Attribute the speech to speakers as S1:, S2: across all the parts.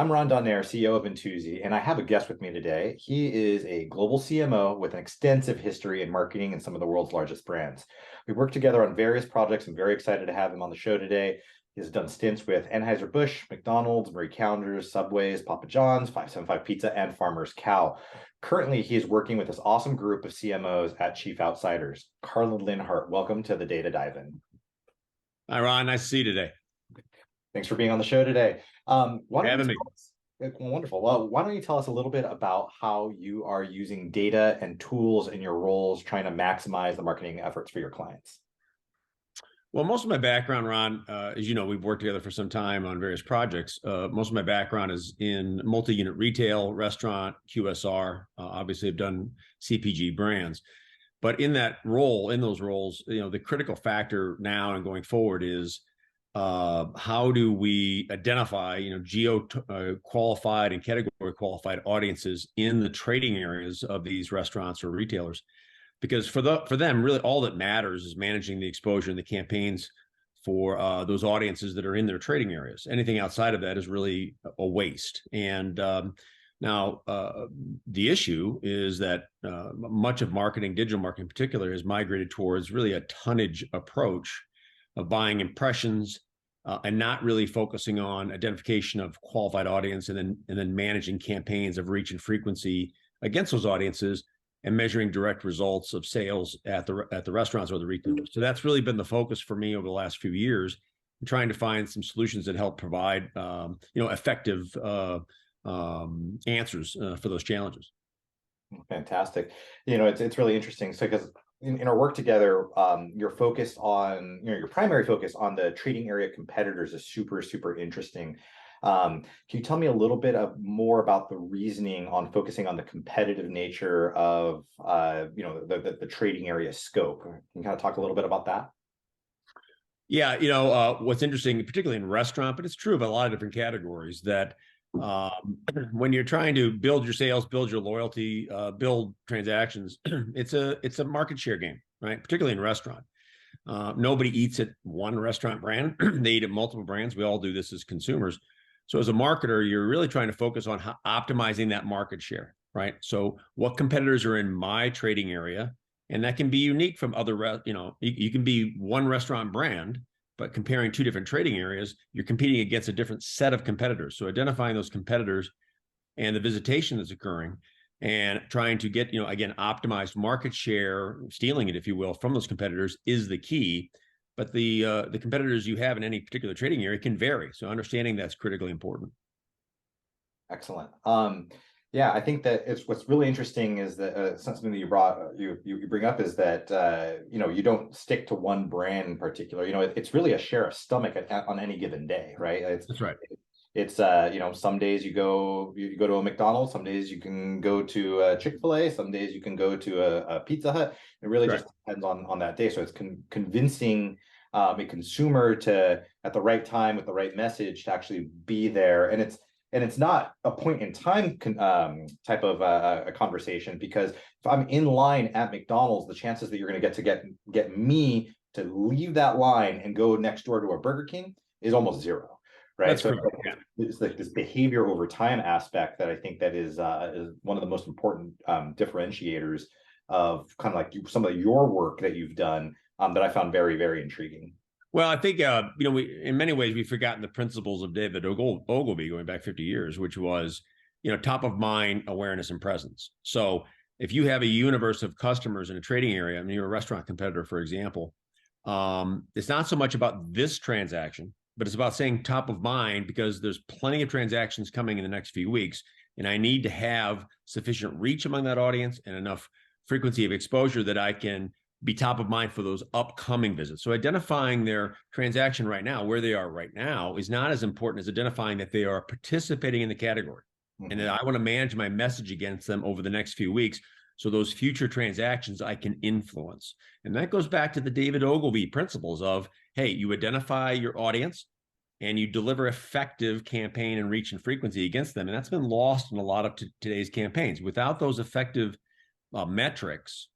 S1: I'm Ron Donaire, CEO of Intuizi, and I have a guest with me today. He is a global CMO with an extensive history in marketing and some of the world's largest brands. We've worked together on various projects. I'm very excited to have him on the show today. He has done stints with Anheuser-Busch, McDonald's, Marie Callender's, Subway's, Papa John's, 575 Pizza, and Farmer's Cow. Currently, he is working with this awesome group of CMOs at Chief Outsiders. Karlin Lindhardt, welcome to the Data Dive-In.
S2: Hi, Ron. Nice to see you today.
S1: Thanks for being on the show today.
S2: Having me.
S1: Wonderful. Well, why don't you tell us a little bit about how you are using data and tools in your roles, trying to maximize the marketing efforts for your clients?
S2: Well, most of my background, Ron, as you know, we've worked together for some time on various projects. Most of my background is in multi-unit retail, restaurant, QSR. Obviously, I've done CPG brands. But in those roles, the critical factor now and going forward is how do we identify, qualified and category qualified audiences in the trading areas of these restaurants or retailers? Because for them, really all that matters is managing the exposure and the campaigns for those audiences that are in their trading areas. Anything outside of that is really a waste. And now the issue is that much of marketing, digital marketing in particular, has migrated towards really a tonnage approach of buying impressions and not really focusing on identification of qualified audience and then managing campaigns of reach and frequency against those audiences and measuring direct results of sales at the restaurants or the retailers. So that's really been the focus for me over the last few years, trying to find some solutions that help provide effective answers for those challenges.
S1: Fantastic. It's really interesting. So because in our work together, your focus on, your primary focus on the trading area competitors is super, super interesting. Can you tell me a little bit more about the reasoning on focusing on the competitive nature of, the trading area scope? Can you kind of talk a little bit about that?
S2: Yeah, what's interesting, particularly in restaurant, but it's true of a lot of different categories, that when you're trying to build your sales, build your loyalty, build transactions, it's a market share game, right? Particularly in restaurant. Nobody eats at one restaurant brand. They eat at multiple brands. We all do this as consumers. So as a marketer, you're really trying to focus on optimizing that market share, right? So what competitors are in my trading area, and that can be unique from other, you can be one restaurant brand, but comparing two different trading areas, you're competing against a different set of competitors. So identifying those competitors and the visitation that's occurring and trying to get, again, optimized market share, stealing it, if you will, from those competitors is the key. But the competitors you have in any particular trading area can vary. So understanding that's critically important.
S1: Excellent. Yeah, I think that what's really interesting is that something that you bring up is that you don't stick to one brand in particular. It's really a share of stomach on any given day, right?
S2: That's right.
S1: It's some days you go to a McDonald's, some days you can go to a Chick-fil-A, some days you can go to a Pizza Hut. It really just depends on that day. So it's convincing a consumer to, at the right time with the right message, to actually be there. And it's not a point in time type of a conversation, because if I'm in line at McDonald's, the chances that you're going to get me to leave that line and go next door to a Burger King is almost zero, right?
S2: That's
S1: so
S2: correct. Yeah.
S1: It's like this behavior over time aspect that I think that is one of the most important differentiators of kind of like some of your work that you've done that I found very, very intriguing.
S2: Well, I think, we, in many ways, we've forgotten the principles of David Ogilvy going back 50 years, which was, top of mind awareness and presence. So if you have a universe of customers in a trading area, I mean, you're a restaurant competitor, for example, it's not so much about this transaction, but it's about saying top of mind, because there's plenty of transactions coming in the next few weeks. And I need to have sufficient reach among that audience and enough frequency of exposure that I can be top of mind for those upcoming visits. So identifying their transaction right now, where they are right now, is not as important as identifying that they are participating in the category. Mm-hmm. And that I want to manage my message against them over the next few weeks, so those future transactions I can influence. And that goes back to the David Ogilvy principles of, hey, you identify your audience and you deliver effective campaign and reach and frequency against them. And that's been lost in a lot of today's campaigns. Without those effective metrics,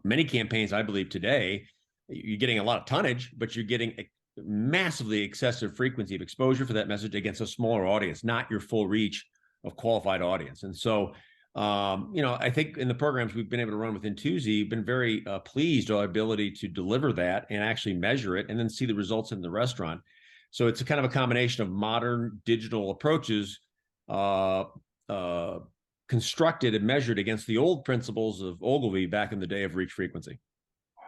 S2: many campaigns, I believe today, you're getting a lot of tonnage, but you're getting massively excessive frequency of exposure for that message against a smaller audience, not your full reach of qualified audience. And so, I think in the programs we've been able to run with Intuizi, been very pleased with our ability to deliver that and actually measure it and then see the results in the restaurant. So it's a kind of a combination of modern digital approaches constructed and measured against the old principles of Ogilvy back in the day of reach frequency.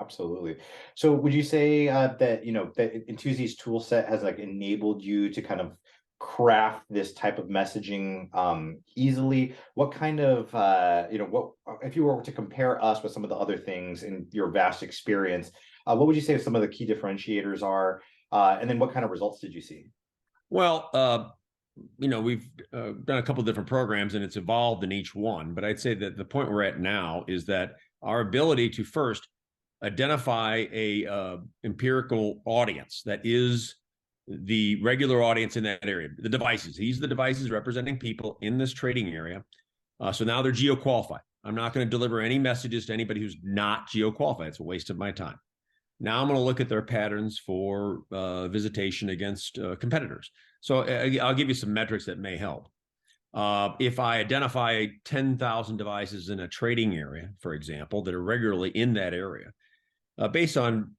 S1: Absolutely. So would you say that, that Intuizi's tool set has like enabled you to kind of craft this type of messaging easily? What kind of, what, if you were to compare us with some of the other things in your vast experience, what would you say some of the key differentiators are? And then what kind of results did you see?
S2: Well, we've done a couple of different programs and it's evolved in each one. But I'd say that the point we're at now is that our ability to first identify a empirical audience that is the regular audience in that area, the devices. These are the devices representing people in this trading area. So now they're geo-qualified. I'm not going to deliver any messages to anybody who's not geo-qualified. It's a waste of my time. Now I'm going to look at their patterns for visitation against competitors. So I'll give you some metrics that may help. If I identify 10,000 devices in a trading area, for example, that are regularly in that area, based on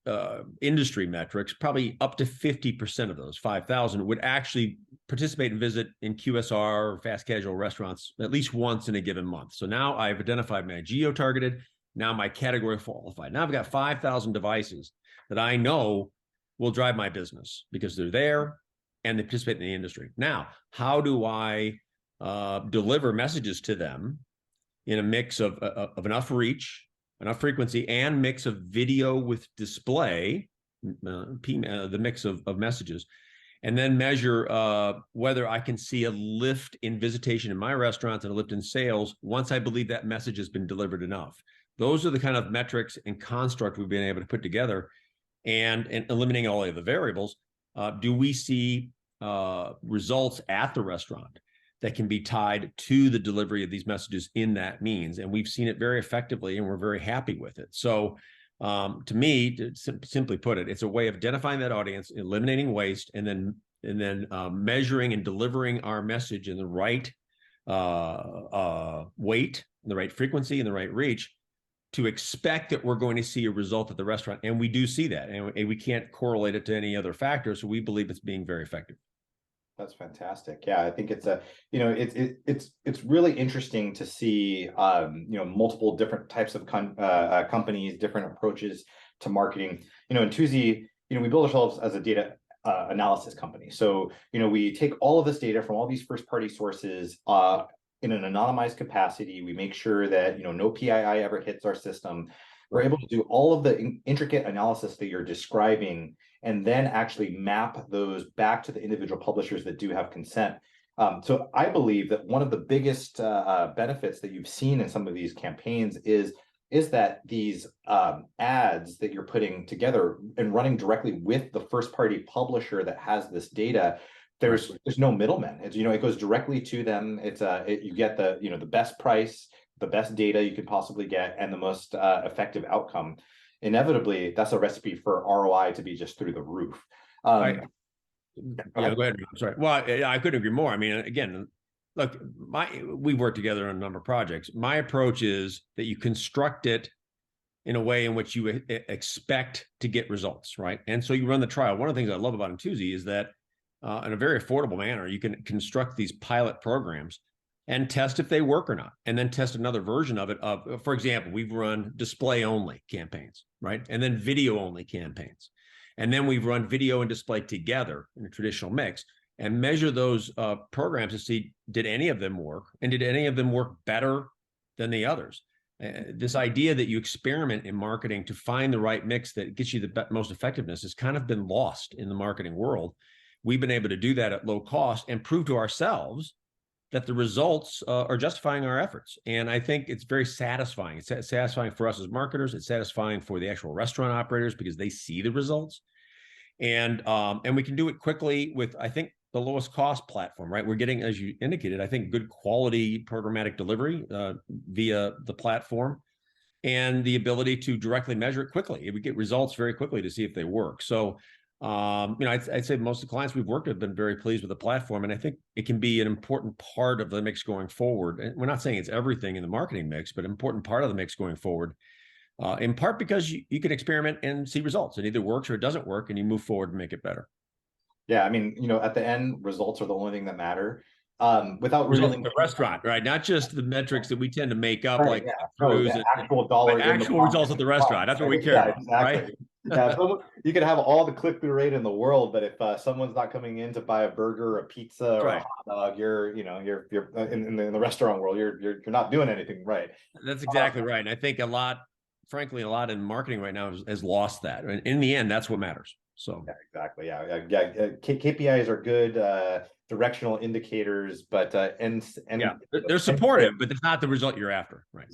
S2: industry metrics, probably up to 50% of those 5,000 would actually participate and visit in QSR or fast casual restaurants at least once in a given month. So now I've identified my geo-targeted, now my category qualified. Now I've got 5,000 devices that I know will drive my business because they're there and they participate in the industry. Now, how do I deliver messages to them in a mix of enough reach, enough frequency, and mix of video with display, the mix of messages, and then measure whether I can see a lift in visitation in my restaurants and a lift in sales once I believe that message has been delivered enough. Those are the kind of metrics and construct we've been able to put together, and eliminating all of the variables. Do we see results at the restaurant that can be tied to the delivery of these messages in that means? And we've seen it very effectively and we're very happy with it. So to me, simply put it, it's a way of identifying that audience, eliminating waste, and then measuring and delivering our message in the right weight, the right frequency, and the right reach to expect that we're going to see a result at the restaurant. And we do see that, and we can't correlate it to any other factor. So we believe it's being very effective.
S1: That's fantastic. Yeah, I think it's it's really interesting to see multiple different types of companies, different approaches to marketing. Intuizi, we build ourselves as a data analysis company. So we take all of this data from all these first party sources in an anonymized capacity. We make sure that no PII ever hits our system. We're able to do all of the intricate analysis that you're describing, and then actually map those back to the individual publishers that do have consent. So I believe that one of the biggest benefits that you've seen in some of these campaigns is that these ads that you're putting together and running directly with the first party publisher that has this data, there's no middleman. It goes directly to them. You get the best price, the best data you could possibly get, and the most effective outcome. Inevitably, that's a recipe for ROI to be just through the roof.
S2: Go ahead. I'm sorry. Well, I couldn't agree more. I mean, again, look, we've worked together on a number of projects. My approach is that you construct it in a way in which you expect to get results, right? And so you run the trial. One of the things I love about Intuizi is that in a very affordable manner, you can construct these pilot programs and test if they work or not, and then test another version of it. For example, we've run display-only campaigns, right? And then video-only campaigns. And then we've run video and display together in a traditional mix and measure those programs to see, did any of them work? And did any of them work better than the others? This idea that you experiment in marketing to find the right mix that gets you the most effectiveness has kind of been lost in the marketing world. We've been able to do that at low cost and prove to ourselves that the results are justifying our efforts. And I think it's very satisfying. It's satisfying for us as marketers. It's satisfying for the actual restaurant operators because they see the results. And we can do it quickly with, I think, the lowest cost platform, right? We're getting, as you indicated, I think, good quality programmatic delivery via the platform and the ability to directly measure it quickly. We get results very quickly to see if they work. So I'd say most of the clients we've worked with have been very pleased with the platform, and I think it can be an important part of the mix going forward. And we're not saying it's everything in the marketing mix, but an important part of the mix going forward. In part because you can experiment and see results. It either works or it doesn't work, and you move forward and make it better.
S1: Yeah, I mean, at the end, results are the only thing that matter. Without
S2: Results
S1: revealing
S2: of the restaurant, right? Not just the metrics that we tend to make up,
S1: right,
S2: like
S1: yeah, no,
S2: throughs,
S1: the actual dollars in the
S2: actual results of the restaurant. That's what we care
S1: yeah,
S2: about, right?
S1: exactly. Yeah, you could have all the click-through rate in the world, but if someone's not coming in to buy a burger, a pizza, or a
S2: Right.
S1: hot dog, you're in the restaurant world, you're not doing anything right.
S2: That's exactly right. And I think frankly, a lot in marketing right now has lost that. And in the end, that's what matters. So
S1: Yeah, exactly. Yeah. KPIs are good directional indicators, but
S2: yeah, they're supportive, but it's not the result you're after. Right.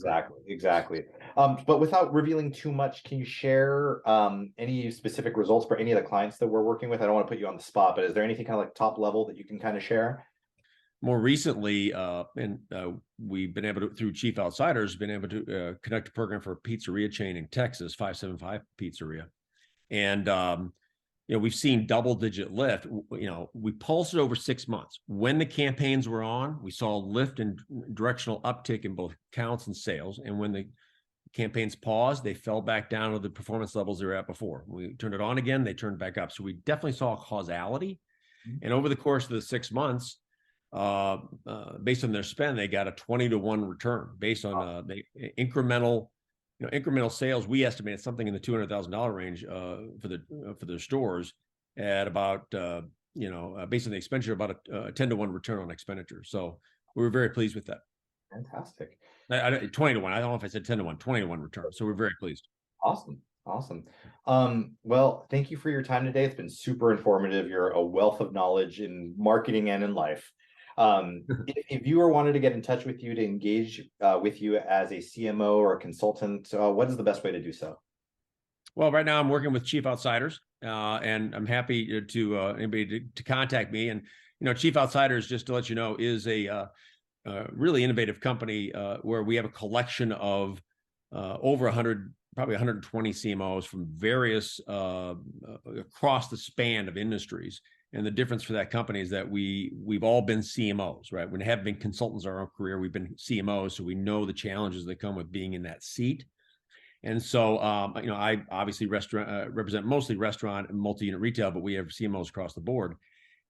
S1: Exactly. But without revealing too much, can you share any specific results for any of the clients that we're working with? I don't want to put you on the spot, but is there anything kind of like top level that you can kind of share?
S2: More recently, we've been able to, through Chief Outsiders, been able to conduct a program for a pizzeria chain in Texas, 575 Pizzeria. And we've seen double-digit lift. We pulsed it over 6 months. When the campaigns were on, we saw a lift and directional uptick in both counts and sales. And when the campaigns paused, they fell back down to the performance levels they were at before. We turned it on again, they turned back up. So we definitely saw a causality. And over the course of the 6 months, based on their spend, they got a 20-to-1 return based on the incremental sales. We estimated something in the $200,000 range for their stores at about based on the expenditure, about a 10-to-1 return on expenditure. So we were very pleased with that.
S1: Fantastic.
S2: 20-to-1. I don't know if I said 10-to-1, 20-to-1 return. So we're very pleased.
S1: Awesome. Well, thank you for your time today. It's been super informative. You're a wealth of knowledge in marketing and in life. If viewer wanted to get in touch with you to engage with you as a CMO or a consultant, what is the best way to do so?
S2: Well, right now I'm working with Chief Outsiders, and I'm happy to anybody to contact me. And Chief Outsiders, just to let you know, is a really innovative company where we have a collection of over 100, probably 120 CMOs from various across the span of industries. And the difference for that company is that we've all been CMOs, right? We haven't been consultants our own career. We've been CMOs, so we know the challenges that come with being in that seat. And so, I obviously represent mostly restaurant and multi-unit retail, but we have CMOs across the board.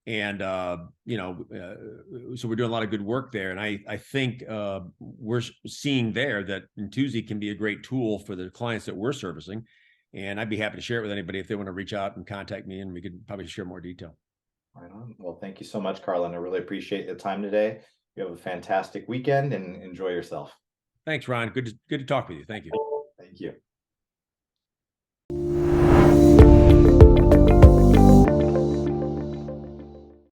S2: And, so we're doing a lot of good work there. And I think we're seeing there that Intuizi can be a great tool for the clients that we're servicing. And I'd be happy to share it with anybody if they want to reach out and contact me, and we could probably share more detail.
S1: Right on. Well, thank you so much, Karlin. I really appreciate the time today. You have a fantastic weekend and enjoy yourself.
S2: Thanks, Ron. Good to talk with you. Thank you.
S1: Thank you.